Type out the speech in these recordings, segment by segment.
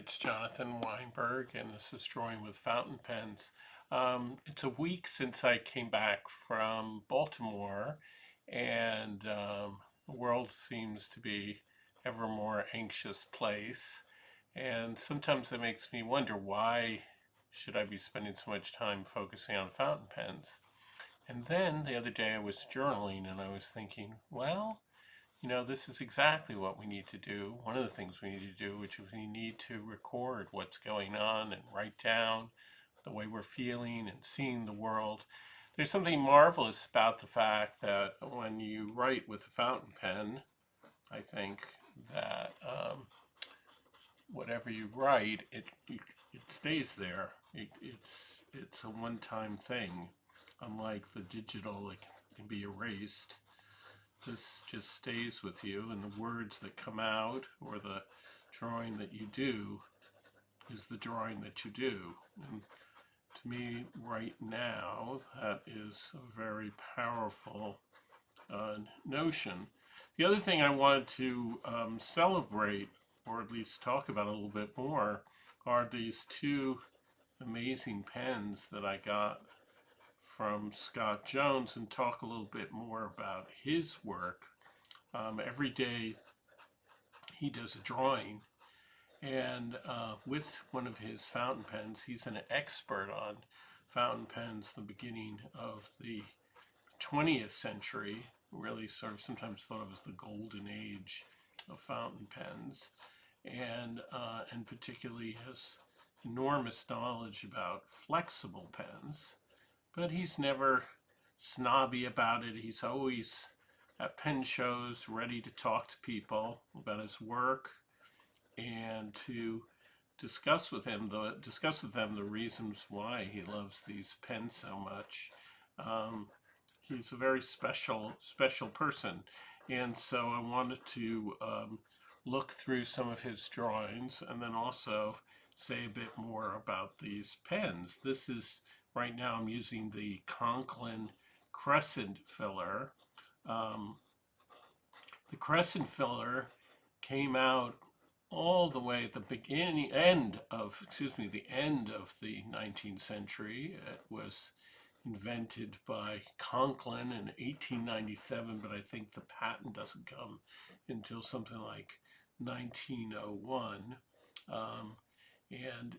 it's Jonathan Weinberg, and this is Drawing with Fountain Pens. It's a week since I came back from Baltimore, and the world seems to be ever more anxious place. And sometimes it makes me wonder, why should I be spending so much time focusing on fountain pens? And then the other day I was journaling and I was thinking, well, this is exactly what we need to do. One of the things we need to do, which is we need to record what's going on and write down the way we're feeling and seeing the world. There's something marvelous about the fact that when you write with a fountain pen, I think that whatever you write, it stays there. It's a one-time thing, unlike the digital, it can be erased. This just stays with you, and the words that come out or the drawing that you do is the drawing that you do. And to me, right now, that is a very powerful notion. The other thing I wanted to celebrate, or at least talk about a little bit more, are these two amazing pens that I got from Scott Jones, and talk a little bit more about his work. Every day he does a drawing, and with one of his fountain pens. He's an expert on fountain pens, the beginning of the 20th century, really sort of sometimes thought of as the golden age of fountain pens, and particularly has enormous knowledge about flexible pens. But he's never snobby about it. He's always at pen shows ready to talk to people about his work and to discuss with them the reasons why he loves these pens so much. He's a very special person, and so I wanted to look through some of his drawings and then also say a bit more about these pens. This is Right now I'm using the Conklin crescent filler. The crescent filler came out all the way at the end of the 19th century. It was invented by Conklin in 1897, but I think the patent doesn't come until something like 1901. And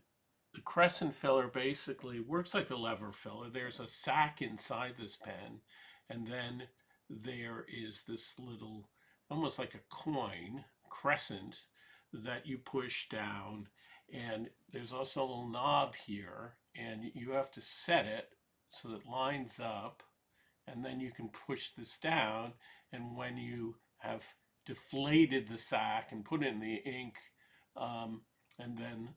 the crescent filler basically works like the lever filler. There's a sac inside this pen, and then there is this little, almost like a coin, crescent, that you push down. And there's also a little knob here, and you have to set it so that it lines up, and then you can push this down. And when you have deflated the sac and put it in the ink, and then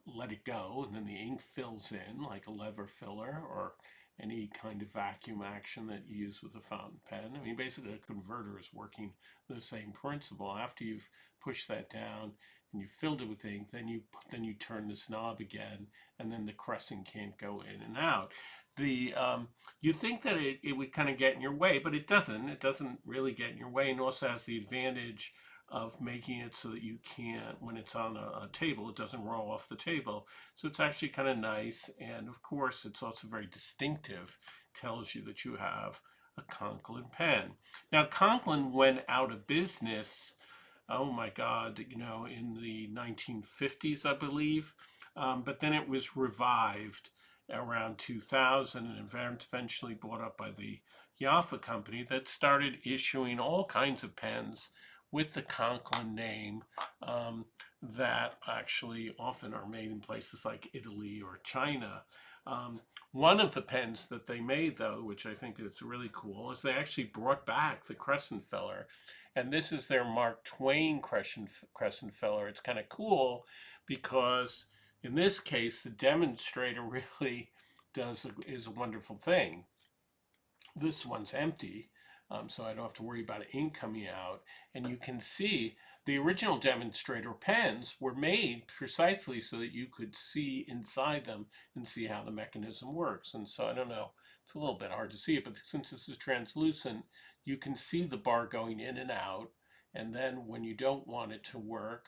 let it go, and then the ink fills in like a lever filler or any kind of vacuum action that you use with a fountain pen. I mean, basically a converter is working the same principle. After you've pushed that down and you filled it with ink, then you turn this knob again, and then the crescent can't go in and out. You think that it would kind of get in your way, but it doesn't. It doesn't really get in your way, and also has the advantage of making it so that you can't, when it's on a table, it doesn't roll off the table. So it's actually kind of nice. And of course, it's also very distinctive, tells you that you have a Conklin pen. Now, Conklin went out of business, oh my God, in the 1950s, I believe. But then it was revived around 2000 and eventually bought up by the Jaffa company that started issuing all kinds of pens with the Conklin name, that actually often are made in places like Italy or China. One of the pens that they made, though, which I think is really cool, is they actually brought back the crescent filler. And this is their Mark Twain crescent filler. It's kind of cool because in this case, the demonstrator really is a wonderful thing. This one's empty, so I don't have to worry about ink coming out. And you can see the original demonstrator pens were made precisely so that you could see inside them and see how the mechanism works. And so I don't know, it's a little bit hard to see it, but since this is translucent, you can see the bar going in and out. And then when you don't want it to work,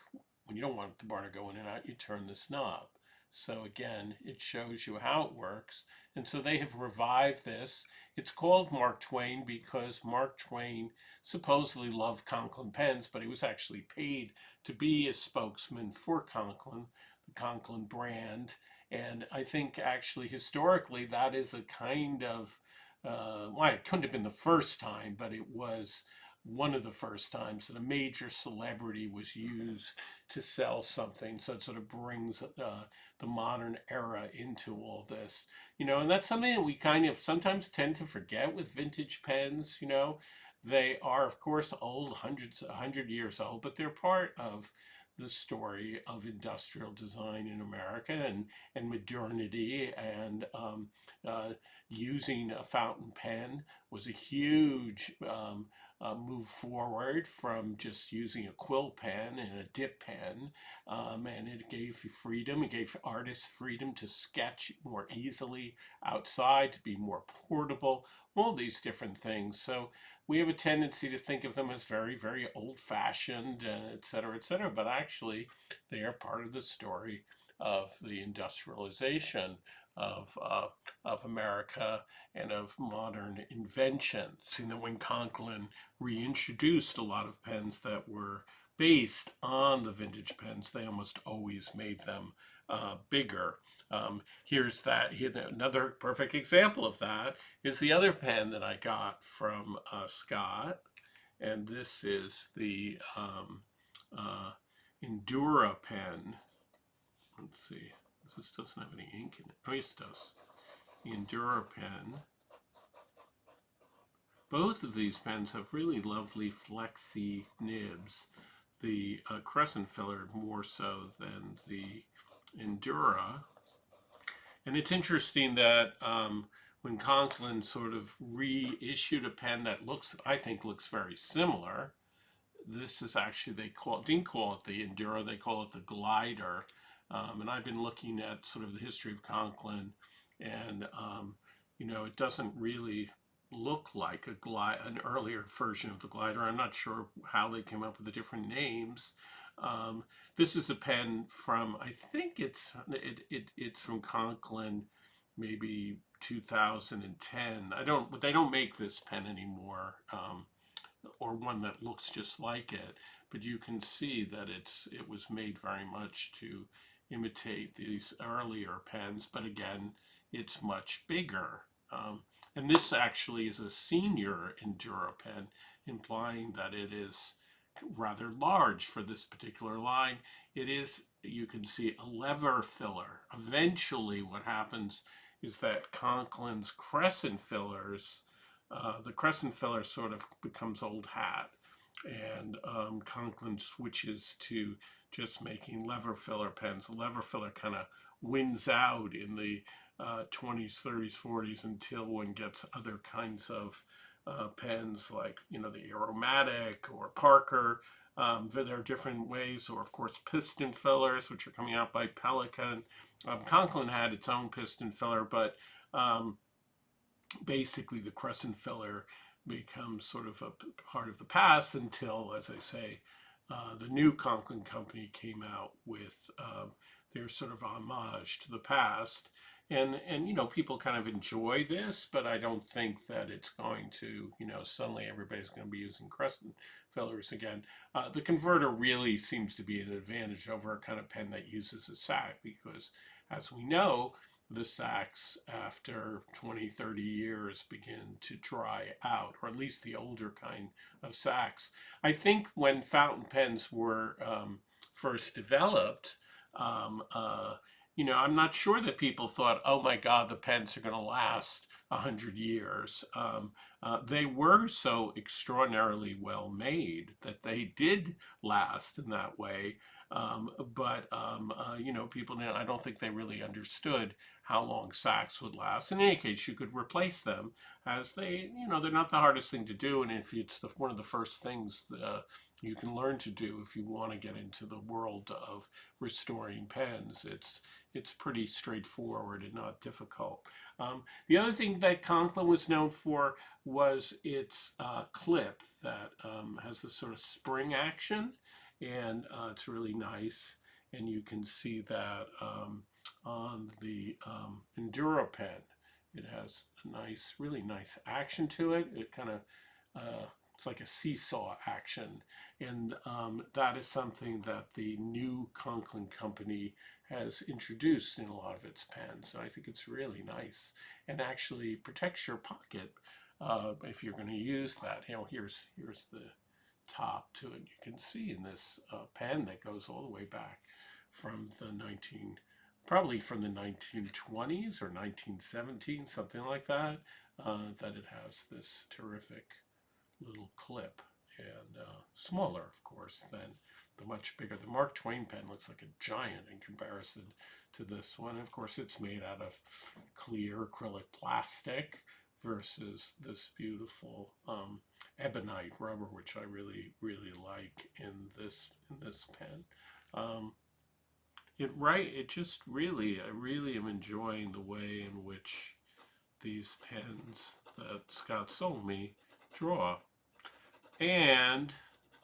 when you don't want the bar to go in and out, you turn this knob. So again, it shows you how it works. And so they have revived this. It's called Mark Twain because Mark Twain supposedly loved Conklin pens, but he was actually paid to be a spokesman for Conklin, the Conklin brand. And I think actually historically that is a kind of, well, it couldn't have been the first time, but it was one of the first times that a major celebrity was used to sell something. So it sort of brings the modern era into all this, and that's something that we kind of sometimes tend to forget with vintage pens. They are, of course, old, 100 years old, but they're part of the story of industrial design in America and modernity. And using a fountain pen was a huge move forward from just using a quill pen and a dip pen. And it gave you freedom. It gave artists freedom to sketch more easily outside, to be more portable, all these different things. So we have a tendency to think of them as very, very old-fashioned, et cetera, et cetera. But actually, they are part of the story of the industrialization of America and of modern inventions. When Conklin reintroduced a lot of pens that were based on the vintage pens, they almost always made them bigger. Here's another perfect example of that is the other pen that I got from Scott, and this is the Endura pen. Let's see, this doesn't have any ink in it. Oh, yes, it does. The Endura pen. Both of these pens have really lovely flexy nibs. The crescent filler more so than the Endura. And it's interesting that when Conklin sort of reissued a pen that I think looks very similar, this is actually, didn't call it the Endura, they call it the Glider. And I've been looking at sort of the history of Conklin, and it doesn't really look like an earlier version of the Glider. I'm not sure how they came up with the different names. This is a pen from, I think it's from Conklin, maybe 2010. They don't make this pen anymore, or one that looks just like it. But you can see that it was made very much to imitate these earlier pens. But again, it's much bigger. And this actually is a senior Endura pen, implying that it is rather large for this particular line. It is, you can see, a lever filler. Eventually what happens is that Conklin's crescent fillers, the crescent filler sort of becomes old hat, and Conklin switches to just making lever filler pens. The lever filler kind of wins out in the 20s, 30s, 40s until one gets other kinds of pens like, the Aromatic or Parker. There are different ways, or of course piston fillers, which are coming out by Pelican. Conklin had its own piston filler, but basically the crescent filler becomes sort of a part of the past until, as I say, the new Conklin company came out with their sort of homage to the past. And people kind of enjoy this, but I don't think that it's going to, suddenly everybody's going to be using crescent fillers again. The converter really seems to be an advantage over a kind of pen that uses a sack, because as we know, the sacks after 20, 30 years begin to dry out, or at least the older kind of sacks. I think when fountain pens were first developed, I'm not sure that people thought, oh my God, the pens are going to last 100 years. They were so extraordinarily well made that they did last in that way. But people didn't, I don't think they really understood how long sacks would last. In any case, you could replace them, as they're not the hardest thing to do. And if it's one of the first things you can learn to do if you want to get into the world of restoring pens, it's pretty straightforward and not difficult. The other thing that Conklin was known for was its clip that has this sort of spring action. and it's really nice. And you can see that on the Enduro pen. It has a nice, really nice action to it. It kind of, it's like a seesaw action. And that is something that the new Conklin company has introduced in a lot of its pens. And I think it's really nice and actually protects your pocket if you're going to use that. You know, here's the top to it. You can see in this pen that goes all the way back from the probably from the 1920s or 1917, something like that, that it has this terrific little clip, and smaller, of course, than the much bigger. The Mark Twain pen looks like a giant in comparison to this one. Of course, it's made out of clear acrylic plastic versus this beautiful ebonite rubber, which I really, really like in this pen. It just really, I really am enjoying the way in which these pens that Scott sold me draw. And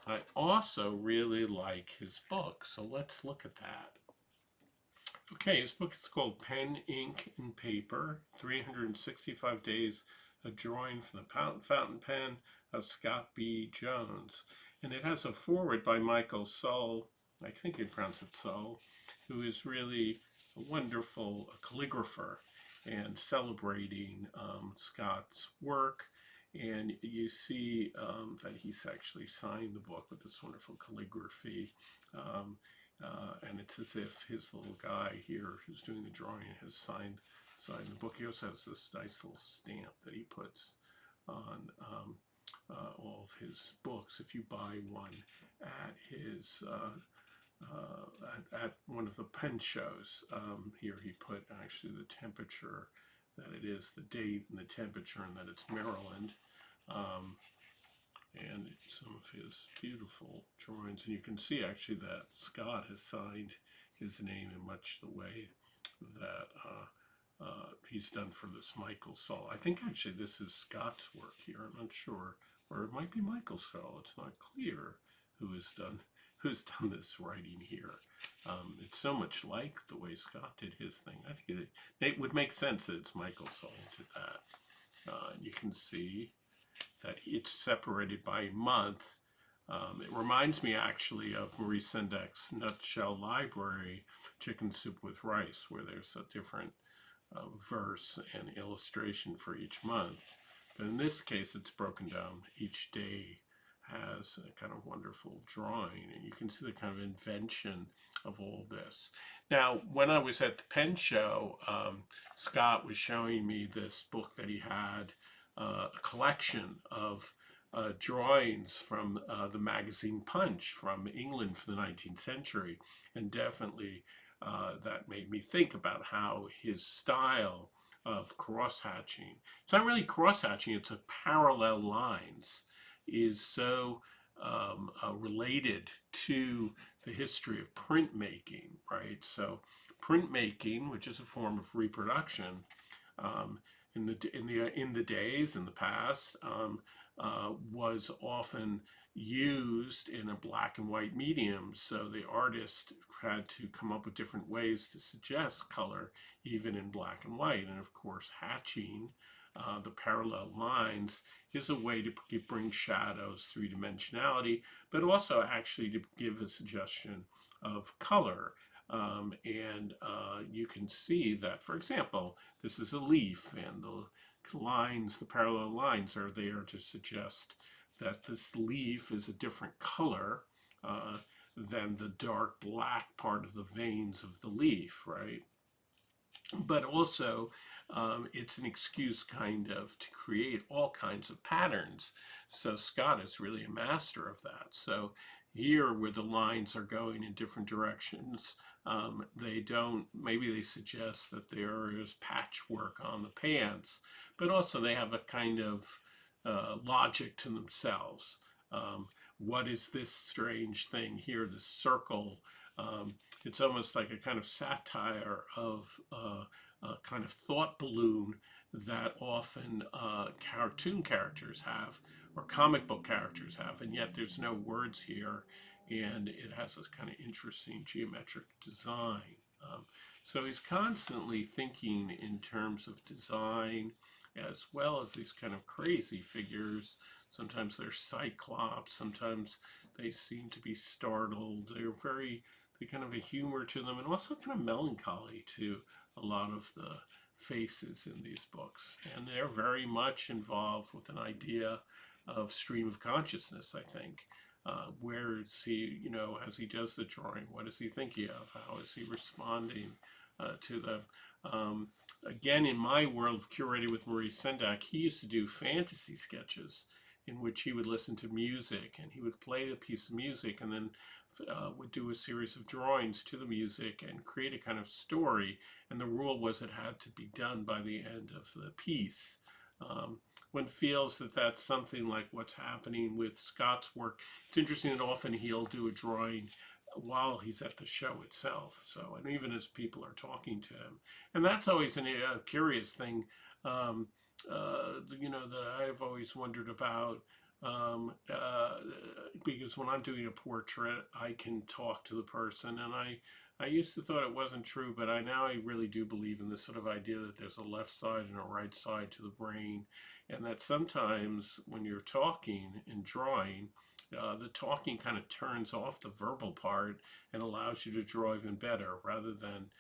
I also really like his book, so let's look at that. Okay, his book is called Pen, Ink, and Paper, 365 Days of Drawing from the Fountain Pen of Scott B. Jones. And it has a foreword by Michael Sull, I think you pronounce it Sull, who is really a wonderful calligrapher and celebrating Scott's work. And you see that he's actually signed the book with this wonderful calligraphy. And it's as if his little guy here who's doing the drawing has signed the book. He also has this nice little stamp that he puts on all of his books. If you buy one at his at one of the pen shows, here he put actually the temperature that it is, the date and the temperature, and that it's Maryland. And some of his beautiful drawings. And you can see actually that Scott has signed his name in much the way that he's done for this Michael Sull. I think actually this is Scott's work here. I'm not sure. Or it might be Michael Sull. It's not clear who's done this writing here. It's so much like the way Scott did his thing. I think it would make sense that it's Michael Sull did that. You can see that it's separated by month. It reminds me actually of Marie Sendek's Nutshell Library, Chicken Soup with Rice, where there's a different verse and illustration for each month. But in this case, it's broken down. Each day has a kind of wonderful drawing, and you can see the kind of invention of all this. Now, when I was at the pen show, Scott was showing me this book that he had, a collection of drawings from the magazine Punch from England for the 19th century. And definitely that made me think about how his style of cross-hatching, it's not really cross-hatching, it's a parallel lines, is so related to the history of printmaking, right? So printmaking, which is a form of reproduction, in the days in the past, was often used in a black and white medium. So the artist had to come up with different ways to suggest color, even in black and white. And of course, hatching, the parallel lines, is a way to bring shadows, three-dimensionality, but also actually to give a suggestion of color. You can see that, for example, this is a leaf, and the lines, the parallel lines, are there to suggest that this leaf is a different color than the dark black part of the veins of the leaf, right? But also, it's an excuse kind of to create all kinds of patterns. So Scott is really a master of that. So here, where the lines are going in different directions, maybe they suggest that there is patchwork on the pants, but also they have a kind of logic to themselves. What is this strange thing here, this circle? It's almost like a kind of satire of a kind of thought balloon that often cartoon characters have, or comic book characters have, and yet there's no words here, and it has this kind of interesting geometric design. So he's constantly thinking in terms of design, as well as these kind of crazy figures. Sometimes they're cyclops, sometimes they seem to be startled. They kind of a humor to them, and also kind of melancholy to a lot of the faces in these books. And they're very much involved with an idea of stream of consciousness, I think. Where is he, as he does the drawing, what is he thinking of? How is he responding to them? Again, in my world, curated with Maurice Sendak, he used to do fantasy sketches in which he would listen to music, and he would play a piece of music and then would do a series of drawings to the music and create a kind of story. And the rule was it had to be done by the end of the piece. One feels that that's something like what's happening with Scott's work. It's interesting that often he'll do a drawing while he's at the show itself. So, and even as people are talking to him, and that's always a curious thing, that I've always wondered about. Because when I'm doing a portrait, I can talk to the person, and I used to thought it wasn't true, but now I really do believe in this sort of idea that there's a left side and a right side to the brain, and that sometimes when you're talking and drawing, the talking kind of turns off the verbal part and allows you to draw even better, rather than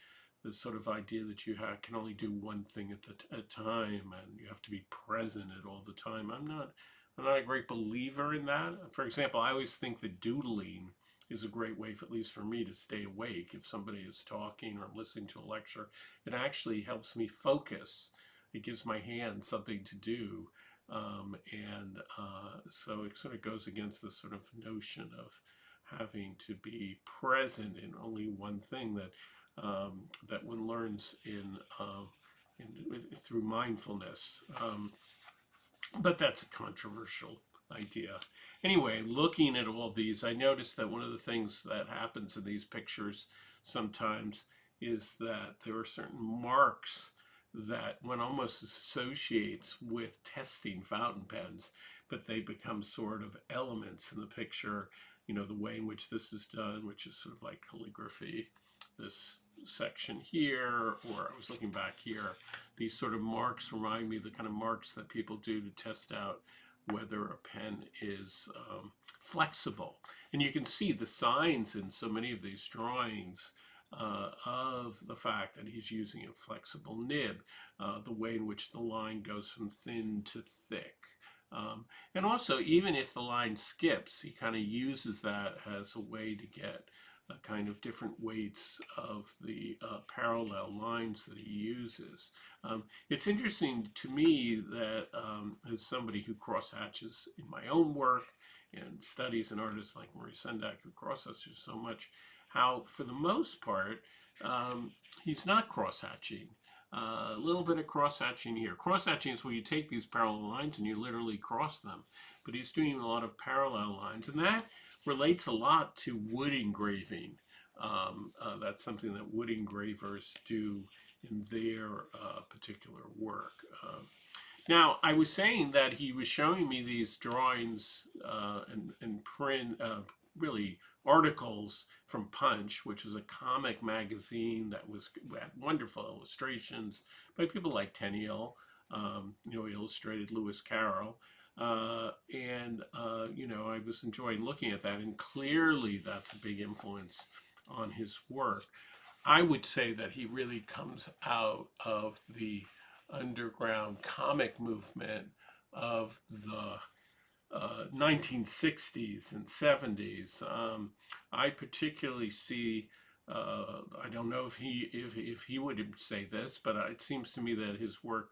the sort of idea that you can only do one thing at a time and you have to be present at all the time. I'm not a great believer in that. For example, I always think that doodling is a great way, at least for me, to stay awake. If somebody is talking or listening to a lecture, it actually helps me focus. It gives my hand something to do. So it sort of goes against this sort of notion of having to be present in only one thing that one learns through mindfulness. But that's a controversial idea. Anyway, looking at all these, I noticed that one of the things that happens in these pictures sometimes is that there are certain marks that one almost associates with testing fountain pens, but they become sort of elements in the picture. The way in which this is done, which is sort of like calligraphy. This section here, or I was looking back here, these sort of marks remind me of the kind of marks that people do to test out whether a pen is flexible. And you can see the signs in so many of these drawings of the fact that he's using a flexible nib, the way in which the line goes from thin to thick. And also, even if the line skips, he kind of uses that as a way to get kind of different weights of the parallel lines that he uses. It's interesting to me that as somebody who cross-hatches in my own work and studies an artist like Maurice Sendak who cross-hatches so much, how for the most part he's not cross-hatching. A little bit of cross-hatching here. Cross-hatching is where you take these parallel lines and you literally cross them, but he's doing a lot of parallel lines, and that relates a lot to wood engraving. That's something that wood engravers do in their particular work. Now, I was saying that he was showing me these drawings and print, really articles from Punch, which was a comic magazine that had wonderful illustrations by people like Tenniel, illustrated Lewis Carroll. I was enjoying looking at that, and clearly that's a big influence on his work. I would say that he really comes out of the underground comic movement of the 1960s and 70s. I particularly see, I don't know if he would say this, but it seems to me that his work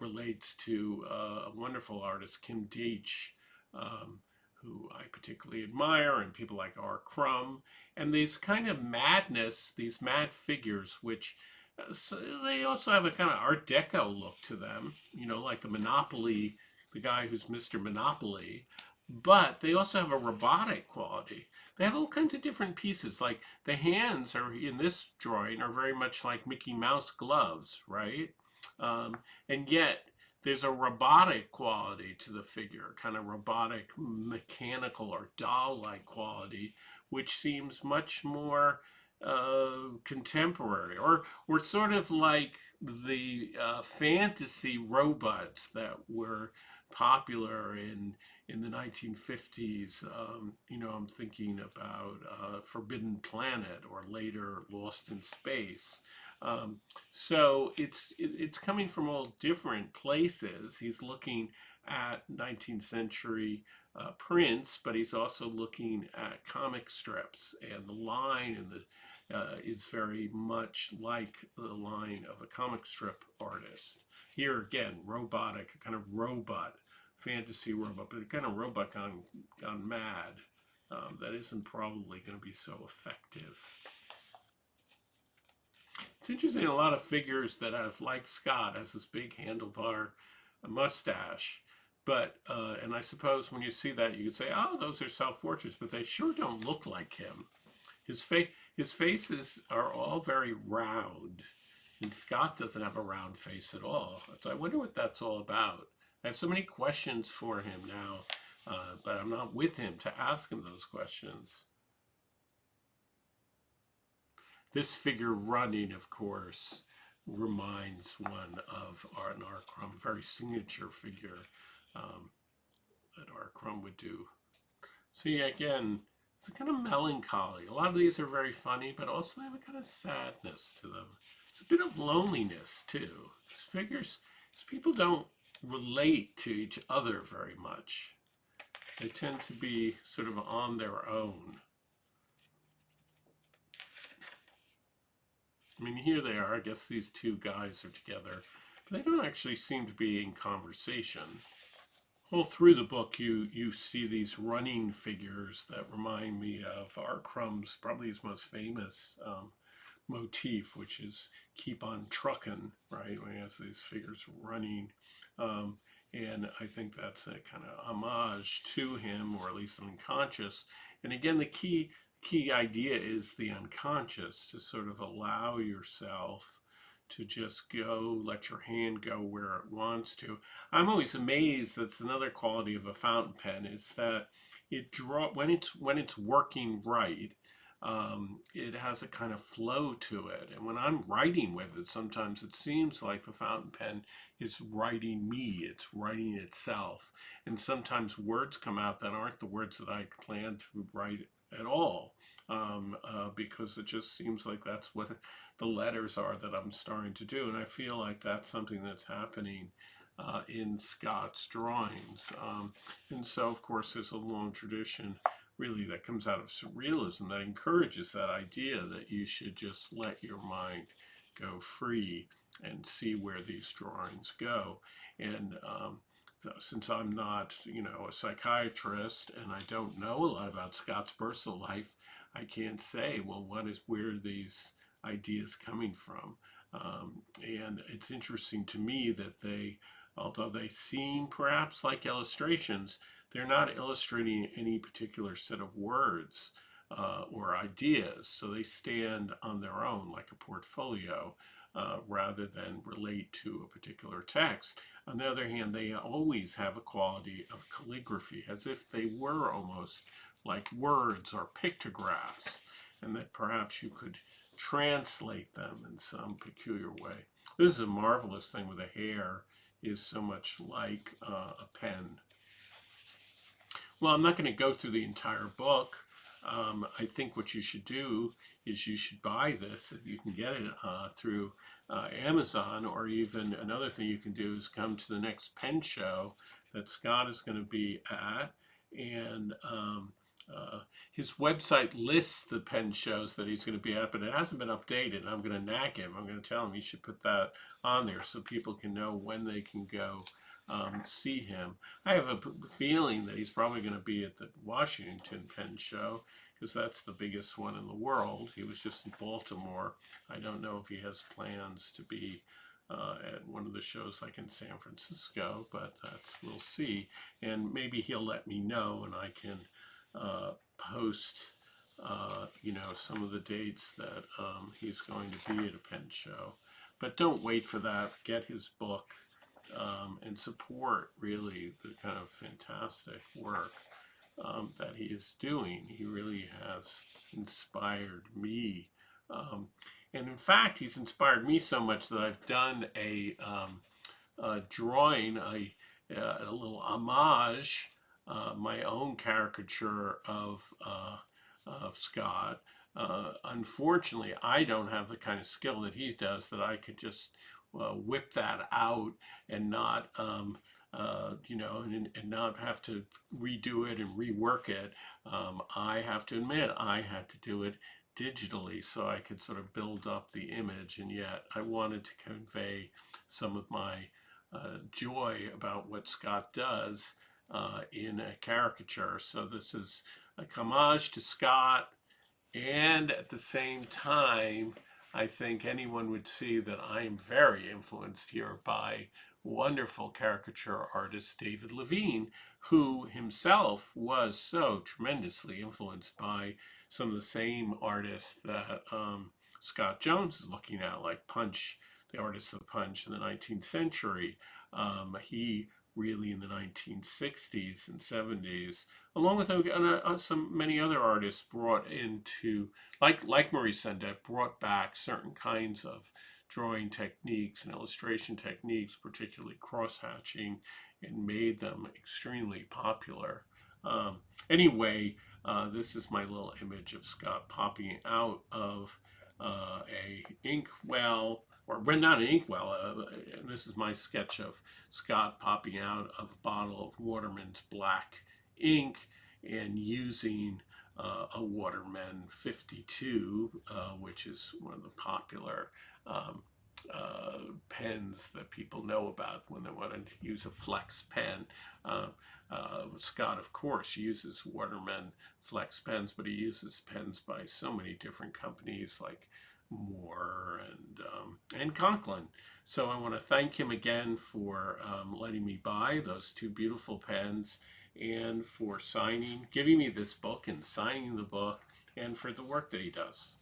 relates to a wonderful artist, Kim Deitch, who I particularly admire, and people like R. Crumb, and these kind of madness, these mad figures, which so they also have a kind of Art Deco look to them, like the Monopoly, the guy who's Mr. Monopoly, but they also have a robotic quality. They have all kinds of different pieces, like the hands are in this drawing are very much like Mickey Mouse gloves, right? And yet there's a robotic quality to the figure, kind of robotic, mechanical, or doll-like quality, which seems much more contemporary, or sort of like the fantasy robots that were popular in the 1950s. I'm thinking about Forbidden Planet, or later Lost in Space. Um, so it's coming from all different places. He's looking at 19th century prints, but he's also looking at comic strips, and the line and the is very much like the line of a comic strip artist. Here again, robotic, a kind of robot, fantasy robot, but a kind of robot gone mad. That isn't probably going to be so effective. It's interesting, a lot of figures that have, like Scott, has this big handlebar mustache. But, and I suppose when you see that, you could say, oh, those are self-portraits, but they sure don't look like him. His faces are all very round, and Scott doesn't have a round face at all. So I wonder what that's all about. I have so many questions for him now, but I'm not with him to ask him those questions. This figure running, of course, reminds one of an R. Crumb, very signature figure that R. Crumb would do. See, again, it's a kind of melancholy. A lot of these are very funny, but also they have a kind of sadness to them. It's a bit of loneliness, too. These people don't relate to each other very much. They tend to be sort of on their own. I mean, here they are. I guess these two guys are together, but they don't actually seem to be in conversation. All through the book, you see these running figures that remind me of R. Crumb's, probably his most famous motif, which is keep on truckin', right? When he has these figures running. And I think that's a kind of homage to him, or at least unconscious. And again, the key idea is the unconscious, to sort of allow yourself to just go, let your hand go where it wants to. I'm always amazed, that's another quality of a fountain pen, is that when it's working right, it has a kind of flow to it. And when I'm writing with it, sometimes it seems like the fountain pen is writing me, it's writing itself. And sometimes words come out that aren't the words that I plan to write at all, because it just seems like that's what the letters are that I'm starting to do. And I feel like that's something that's happening in Scott's drawings. And so, of course, there's a long tradition really that comes out of surrealism that encourages that idea that you should just let your mind go free and see where these drawings go. And since I'm not, a psychiatrist, and I don't know a lot about Scott's personal life, I can't say, well, where are these ideas coming from? And it's interesting to me that although they seem perhaps like illustrations, they're not illustrating any particular set of words or ideas. So they stand on their own like a portfolio, rather than relate to a particular text. On the other hand, they always have a quality of calligraphy, as if they were almost like words or pictographs, and that perhaps you could translate them in some peculiar way. This is a marvelous thing with the hair, is so much like a pen. Well, I'm not going to go through the entire book. I think what you should do is you should buy this. You can get it through Amazon, or even another thing you can do is come to the next pen show that Scott is going to be at. And his website lists the pen shows that he's going to be at, but it hasn't been updated. I'm going to nag him. I'm going to tell him he should put that on there so people can know when they can go see him. I have a feeling that he's probably going to be at the Washington Pen Show, because that's the biggest one in the world. He was just in Baltimore. I don't know if he has plans to be at one of the shows like in San Francisco, but we'll see. And maybe he'll let me know, and I can post some of the dates that he's going to be at a pen show. But don't wait for that. Get his book. and support really the kind of fantastic work that he is doing. He really has inspired me. Um, and in fact, he's inspired me so much that I've done a drawing, a little homage, my own caricature of Scott. Unfortunately, I don't have the kind of skill that he does that I could just whip that out and not, and not have to redo it and rework it. I have to admit, I had to do it digitally so I could sort of build up the image, and yet I wanted to convey some of my joy about what Scott does in a caricature. So this is a homage to Scott, and at the same time, I think anyone would see that I am very influenced here by wonderful caricature artist David Levine, who himself was so tremendously influenced by some of the same artists that Scott Jones is looking at, like Punch, the artists of Punch in the 19th century. He really in the 1960s and 70s, along with some many other artists, brought into, like Maurice Sendak, brought back certain kinds of drawing techniques and illustration techniques, particularly cross-hatching, and made them extremely popular. Anyway, this is my little image of Scott popping out of a inkwell, or not an inkwell. This is my sketch of Scott popping out of a bottle of Waterman's black ink and using a Waterman 52, which is one of the popular pens that people know about when they want to use a flex pen. Scott, of course, uses Waterman flex pens, but he uses pens by so many different companies like Moore and Conklin. So I want to thank him again for letting me buy those two beautiful pens, and for giving me this book and signing the book, and for the work that he does.